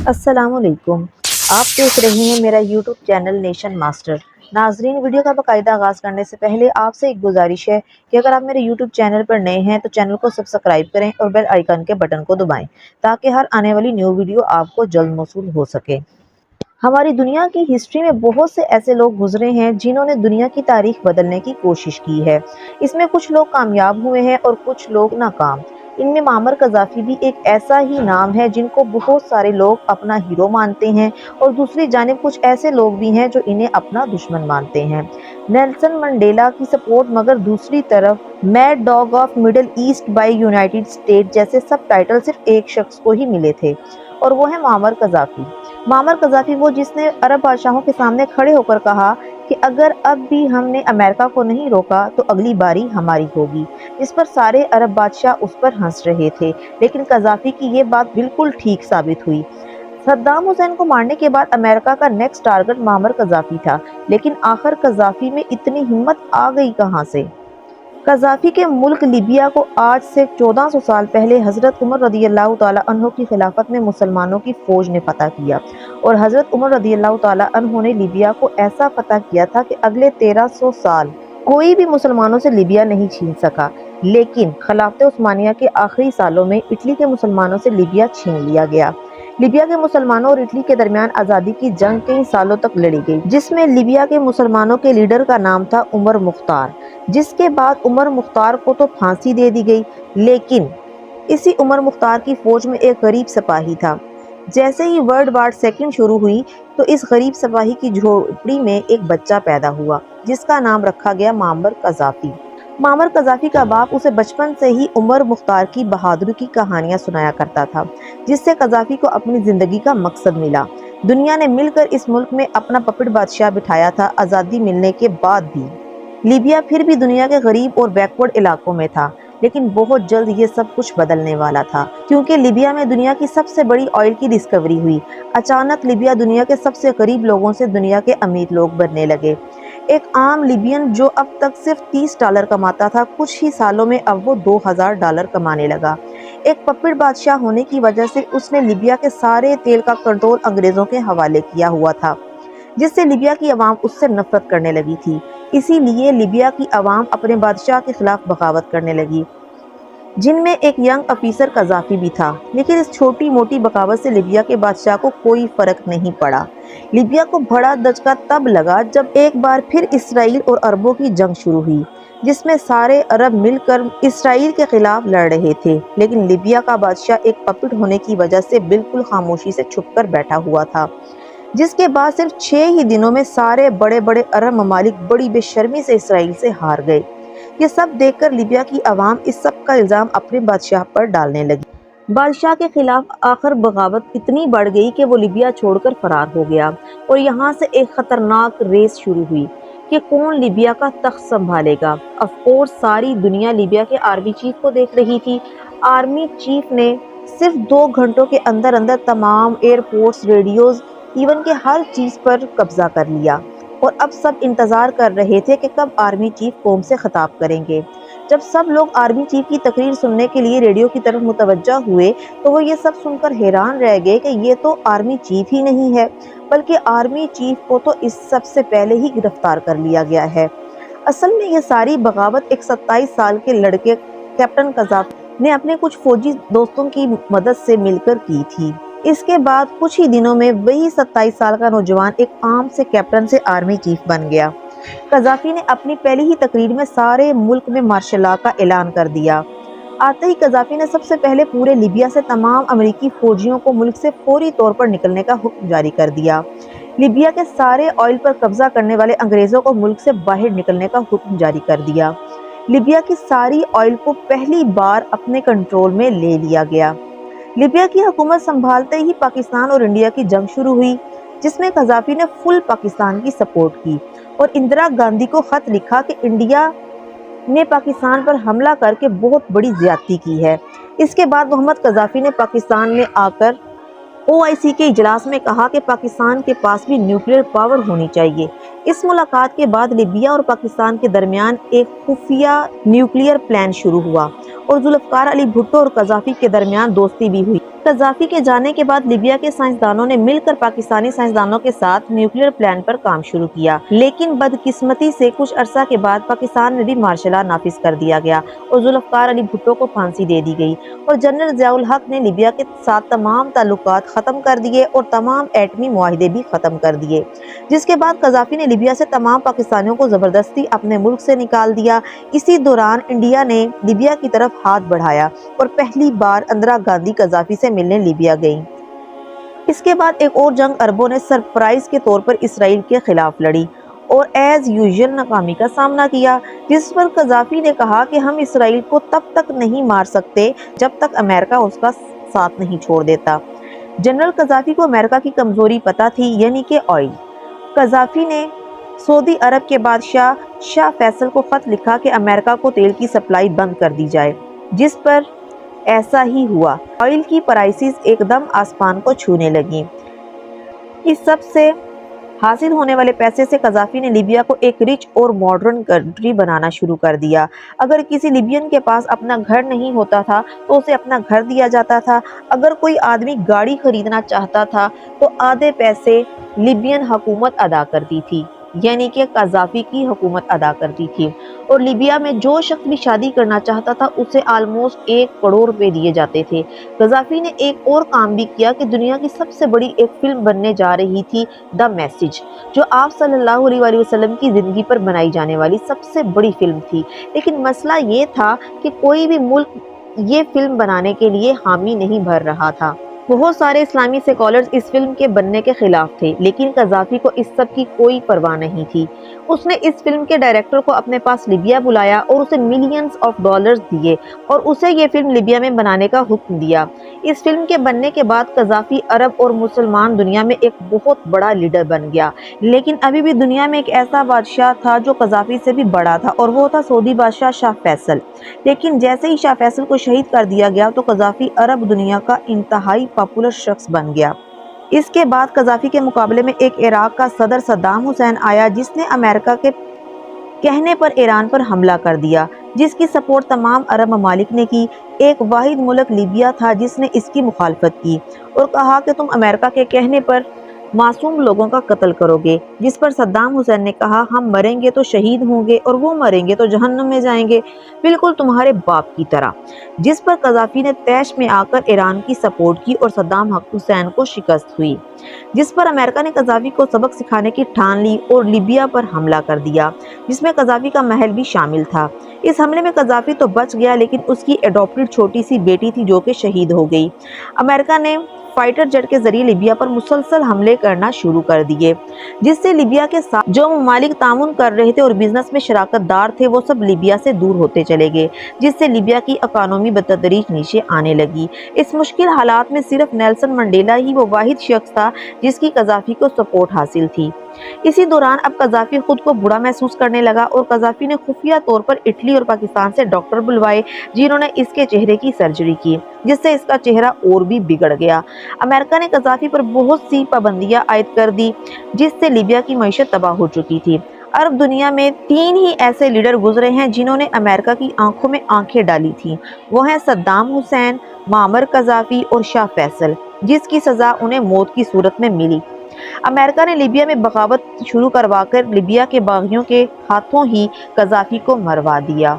अस्सलाम वालेकुम। आप देख रहे हैं मेरा यूट्यूब चैनल नेशन मास्टर। नाजरीन, वीडियो का बाकायदा आगाज़ करने से पहले आपसे एक गुजारिश है कि अगर आप मेरे यूट्यूब चैनल पर नए हैं तो चैनल को सब्सक्राइब करें और बेल आइकन के बटन को दबाएं ताकि हर आने वाली न्यू वीडियो आपको जल्द मौसूल हो सके। हमारी दुनिया की हिस्ट्री में बहुत से ऐसे लोग गुजरे हैं जिन्होंने दुनिया की तारीख बदलने की कोशिश की है। इसमें कुछ लोग कामयाब हुए हैं और कुछ लोग नाकाम। इनमें मामर कज़ाफ़ी भी एक ऐसा ही नाम है जिनको बहुत सारे लोग अपना हीरो मानते हैं और दूसरी जानिब कुछ ऐसे लोग भी हैं जो इन्हें अपना दुश्मन मानते हैं। नेल्सन मंडेला की सपोर्ट, मगर दूसरी तरफ mad dog of middle east by united state जैसे सब टाइटल सिर्फ एक शख्स को ही मिले थे और वो है मामर कज़ाफ़ी। मामर कज़ाफ़ी वो जिसने अरब बादशाहों के सामने खड़े होकर कहा कि अगर अब भी हमने अमेरिका को नहीं रोका तो अगली बारी हमारी होगी। इस पर सारे अरब बादशाह उस पर हंस रहे थे, लेकिन कज़ाफ़ी की ये बात बिल्कुल ठीक साबित हुई। सद्दाम हुसैन को मारने के बाद अमेरिका का नेक्स्ट टारगेट मामर कज़ाफ़ी था, लेकिन आखिर कज़ाफ़ी में इतनी हिम्मत आ गई कहाँ से? कज़ाफ़ी के मुल्क लीबिया को आज से 1400 साल पहले हज़रत उमर रज़ियल्लाहु ताला अन्हु की खिलाफत में मुसलमानों की फ़ौज ने फ़तह किया और हज़रत उमर रज़ियल्लाहु ताला अन्हु ने लीबिया को ऐसा फ़तह किया था कि अगले 1300 साल कोई भी मुसलमानों से लीबिया नहीं छीन सका। लेकिन खिलाफत उस्मानिया के आखिरी सालों में इटली के मुसलमानों से लीबिया छीन लिया गया। लीबिया के मुसलमानों और इटली के दरमियान आज़ादी की जंग कई सालों तक लड़ी गई, जिसमें लीबिया के मुसलमानों के लीडर का नाम था उमर मुख्तार। जिसके बाद उमर मुख्तार को तो फांसी दे दी गई, लेकिन इसी उमर मुख्तार की फौज में एक गरीब सिपाही था। जैसे ही वर्ल्ड वार सेकंड शुरू हुई तो इस गरीब सिपाही की झोपड़ी में एक बच्चा पैदा हुआ जिसका नाम रखा गया मामर कज़ाफ़ी। मामर कज़ाफ़ी का बाप उसे बचपन से ही उमर मुख्तार की बहादुरी की कहानियां सुनाया करता था, जिससे कज़ाफ़ी को अपनी जिंदगी का मकसद मिला। दुनिया ने मिलकर इस मुल्क में अपना पपेट बादशाह बिठाया था। आज़ादी मिलने के बाद भी लीबिया फिर भी दुनिया के गरीब और बैकवर्ड इलाकों में था, लेकिन बहुत जल्द ये सब कुछ बदलने वाला था, क्योंकि लीबिया में दुनिया की सबसे बड़ी ऑयल की डिस्कवरी हुई। अचानक लीबिया दुनिया के सबसे गरीब लोगों से दुनिया के अमीर लोग बनने लगे। एक आम लीबियन जो अब तक सिर्फ $30 कमाता था, कुछ ही सालों में अब वो $2000 कमाने लगा। एक पपेट बादशाह होने की वजह से उसने लीबिया के सारे तेल का कंट्रोल अंग्रेजों के हवाले किया हुआ था, जिससे लीबिया की आवाम उससे नफरत करने लगी थी। इसीलिए लीबिया की आवाम अपने बादशाह के खिलाफ बगावत करने लगी, जिनमें एक यंग अफीसर कज़ाफ़ी भी था। लेकिन इस छोटी मोटी बगावत से लीबिया के बादशाह को कोई फर्क नहीं पड़ा। लीबिया को बड़ा दचका तब लगा जब एक बार फिर इसराइल और अरबों की जंग शुरू हुई, जिसमें सारे अरब मिलकर इसराइल के खिलाफ लड़ रहे थे। लेकिन लीबिया का बादशाह एक पपेट होने की वजह से बिल्कुल खामोशी से छुपकर बैठा हुआ था, जिसके बाद सिर्फ 6 ही दिनों में सारे बड़े बड़े अरब ममालिक बड़ी बेशर्मी से इसराइल से हार गए। ये सब देखकर लीबिया की आवाम इस सब का इल्ज़ाम अपने बादशाह पर डालने लगी। बादशाह के खिलाफ आखिर बगावत इतनी बढ़ गई कि वो लीबिया छोड़कर फरार हो गया और यहाँ से एक खतरनाक रेस शुरू हुई कि कौन लीबिया का तख्त संभालेगा। ऑफकोर्स सारी दुनिया लीबिया के आर्मी चीफ को देख रही थी। आर्मी चीफ ने सिर्फ 2 घंटों के अंदर अंदर तमाम एयरपोर्ट्स, रेडियोज, इवन के हर चीज़ पर कब्जा कर लिया और अब सब इंतज़ार कर रहे थे कि कब आर्मी चीफ कौम से खिताब करेंगे। जब सब लोग आर्मी चीफ की तकरीर सुनने के लिए रेडियो की तरफ मुतवज्जा हुए तो वो ये सब सुनकर हैरान रह गए कि ये तो आर्मी चीफ ही नहीं है, बल्कि आर्मी चीफ को तो इस सबसे पहले ही गिरफ्तार कर लिया गया है। असल में ये सारी बगावत एक 27 साल के लड़के कैप्टन कज़ाफ़ी ने अपने कुछ फौजी दोस्तों की मदद से मिलकर की थी। इसके बाद कुछ ही दिनों में वही 27 साल का नौजवान एक आम से कैप्टन से आर्मी चीफ बन गया। कज़ाफ़ी ने अपनी पहली ही तकरीर में सारे मुल्क में मार्शल लॉ का ऐलान कर दिया। आते ही कज़ाफ़ी ने सबसे पहले पूरे लीबिया से तमाम अमेरिकी फौजियों को मुल्क से फौरी तौर पर निकलने का हुक्म जारी कर दिया। लीबिया के सारे ऑयल पर कब्जा करने वाले अंग्रेज़ों को मुल्क से बाहर निकलने का हुक्म जारी कर दिया। लीबिया की सारी ऑयल को पहली बार अपने कंट्रोल में ले लिया गया। लीबिया की हुकूमत संभालते ही पाकिस्तान और इंडिया की जंग शुरू हुई, जिसमें कज़ाफ़ी ने फुल पाकिस्तान की सपोर्ट की और इंदिरा गांधी को खत लिखा कि इंडिया ने पाकिस्तान पर हमला करके बहुत बड़ी ज्यादती की है। इसके बाद मोहम्मद कज़ाफ़ी ने पाकिस्तान में आकर OIC के इजलास में कहा कि पाकिस्तान के पास भी न्यूक्लियर पावर होनी चाहिए। اس ملاقات کے بعد لیبیا اور پاکستان کے درمیان ایک خفیہ نیوکلیئر پلان شروع ہوا اور ذوالفقار علی بھٹو اور قذافی کے درمیان دوستی بھی ہوئی۔ قذافی کے جانے کے بعد لیبیا کے سائنسدانوں نے مل کر پاکستانی سائنسدانوں کے ساتھ نیوکلیئر پلان پر کام شروع کیا، لیکن بدقسمتی سے کچھ عرصہ کے بعد پاکستان میں بھی مارشل لا نافذ کر دیا گیا اور ذوالفقار علی بھٹو کو پھانسی دے دی گئی اور جنرل ضیاء الحق نے لیبیا کے ساتھ تمام تعلقات ختم کر دیے اور تمام ایٹمی معاہدے بھی ختم کر دیے، جس کے بعد قذافی نے لیبیا سے تمام پاکستانیوں کو زبردستی اپنے ملک سے نکال دیا۔ اسی دوران انڈیا نے لیبیا کی طرف ہاتھ بڑھایا اور پہلی بار اندرا گاندھی قذافی سے ملنے لیبیا گئیں۔ اس کے بعد ایک اور جنگ عربوں نے سرپرائز کے طور پر اسرائیل کے خلاف لڑی اور ایز یوزول ناکامی کا سامنا کیا، جس پر قذافی نے کہا کہ ہم اسرائیل کو تب تک نہیں مار سکتے جب تک امریکہ اس کا ساتھ نہیں چھوڑ دیتا۔ جنرل قذافی کو امریکہ کی کمزوری پتہ تھی، یعنی کہ آئل۔ قذافی نے سعودی عرب کے بادشاہ شاہ فیصل کو خط لکھا کہ امریکہ کو تیل کی سپلائی بند کر دی جائے، جس پر ایسا ہی ہوا۔ آئل کی پرائسز ایک دم آسمان کو چھونے لگیں۔ اس سب سے حاصل ہونے والے پیسے سے قذافی نے لیبیا کو ایک رچ اور ماڈرن کنٹری بنانا شروع کر دیا۔ اگر کسی لیبین کے پاس اپنا گھر نہیں ہوتا تھا تو اسے اپنا گھر دیا جاتا تھا۔ اگر کوئی آدمی گاڑی خریدنا چاہتا تھا تو آدھے پیسے لیبین حکومت ادا کرتی تھی، یعنی کہ قذافی کی حکومت ادا کرتی تھی، اور لیبیا میں جو شخص بھی شادی کرنا چاہتا تھا اسے آلموسٹ 1 کروڑ روپے دیے جاتے تھے۔ قذافی نے ایک اور کام بھی کیا کہ دنیا کی سب سے بڑی ایک فلم بننے جا رہی تھی، دا میسج، جو آپ صلی اللہ علیہ وآلہ وسلم کی زندگی پر بنائی جانے والی سب سے بڑی فلم تھی، لیکن مسئلہ یہ تھا کہ کوئی بھی ملک یہ فلم بنانے کے لیے حامی نہیں بھر رہا تھا۔ بہت سارے اسلامی سیکولرز اس فلم کے بننے کے خلاف تھے، لیکن قذافی کو اس سب کی کوئی پرواہ نہیں تھی۔ اس نے اس فلم کے ڈائریکٹر کو اپنے پاس لیبیا بلایا اور اسے ملینز آف ڈالرز دیے اور اسے یہ فلم لیبیا میں بنانے کا حکم دیا۔ اس فلم کے بننے کے بعد قذافی عرب اور مسلمان دنیا میں ایک بہت بڑا لیڈر بن گیا، لیکن ابھی بھی دنیا میں ایک ایسا بادشاہ تھا جو قذافی سے بھی بڑا تھا، اور وہ تھا سعودی بادشاہ شاہ فیصل۔ لیکن جیسے ہی شاہ فیصل کو شہید کر دیا گیا تو قذافی عرب دنیا کا انتہائی پاپولر شخص بن گیا۔ اس کے بعد قذافی کے مقابلے میں ایک عراق کا صدر صدام حسین آیا، جس نے امریکہ کے کہنے پر ایران پر حملہ کر دیا، جس کی سپورٹ تمام عرب ممالک نے کی۔ ایک واحد ملک لیبیا تھا جس نے اس کی مخالفت کی اور کہا کہ تم امریکہ کے کہنے پر معصوم لوگوں کا قتل کرو گے، جس پر صدام حسین نے کہا ہم مریں گے تو شہید ہوں گے اور وہ مریں گے تو جہنم میں جائیں گے، بالکل تمہارے باپ کی طرح، جس پر قذافی نے طیش میں آ کر ایران کی سپورٹ کی اور صدام حسین کو شکست ہوئی، جس پر امریکہ نے قذافی کو سبق سکھانے کی ٹھان لی اور لیبیا پر حملہ کر دیا، جس میں قذافی کا محل بھی شامل تھا۔ اس حملے میں قذافی تو بچ گیا، لیکن اس کی ایڈاپٹڈ چھوٹی سی بیٹی تھی جو کہ شہید ہو گئی۔ امریکہ نے فائٹر جیٹ کے ذریعے لیبیا پر مسلسل حملے کرنا شروع کر دیے، جس سے لیبیا کے ساتھ جو ممالک تعاون کر رہے تھے اور بزنس میں شراکت دار تھے وہ سب لیبیا سے دور ہوتے چلے گئے، جس سے لیبیا کی اکانومی بتدریج نیچے آنے لگی۔ اس مشکل حالات میں صرف نیلسن منڈیلا ہی وہ واحد شخص تھا جس کی قذافی کو سپورٹ حاصل تھی۔ اسی دوران اب قذافی خود کو برا محسوس کرنے لگا اور قذافی نے خفیہ طور پر اٹلی اور پاکستان سے ڈاکٹر بلوائے، جنہوں نے اس کے چہرے کی سرجری کی، جس سے اس کا چہرہ اور بھی بگڑ گیا۔ امریکہ نے قذافی پر بہت سی پابندیاں عائد کر دی، جس سے لیبیا کی معیشت تباہ ہو چکی تھی۔ عرب دنیا میں 3 ہی ایسے لیڈر گزرے ہیں جنہوں نے امریکہ کی آنکھوں میں آنکھیں ڈالی تھیں، وہ ہیں صدام حسین، معمر قذافی اور شاہ فیصل، جس کی سزا انہیں موت کی صورت میں ملی۔ امریکہ نے لیبیا میں بغاوت شروع کروا کر لیبیا کے باغیوں کے ہاتھوں ہی قذافی کو مروا دیا۔